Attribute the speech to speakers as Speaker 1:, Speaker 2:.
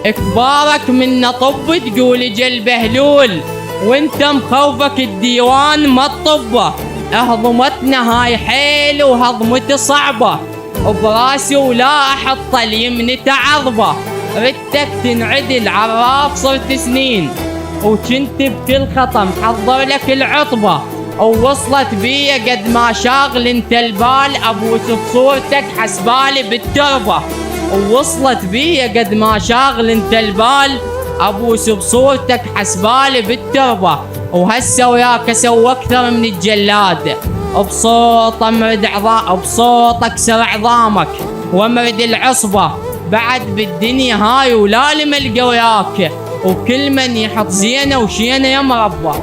Speaker 1: كبارك من طب تقول جل بهلول، وانت مخوفك الديوان ما تطبه. هضمتنا هاي حيل وهضمتي صعبة، براسي ولا احط اليمن تعربه. ردتك تنعدل عراف صرت سنين، وكنت بكل خطا محضر لك العطبة. ووصلت بيا قد ما شاغل انت البال، ابوس بصورتك حسبالي بالتربة. ووصلت بيا قد ما شاغل انت البال، ابوس بصورتك حسبالي بالتربة. وهسه وياك اسوي اكثر من الجلاد، بصوت امرد بصوت اكسر عظامك وامرد العصبة. بعد بالدنيا هاي ولا لملقى وياك، وكل من يحط زينه وشينه يا مربى.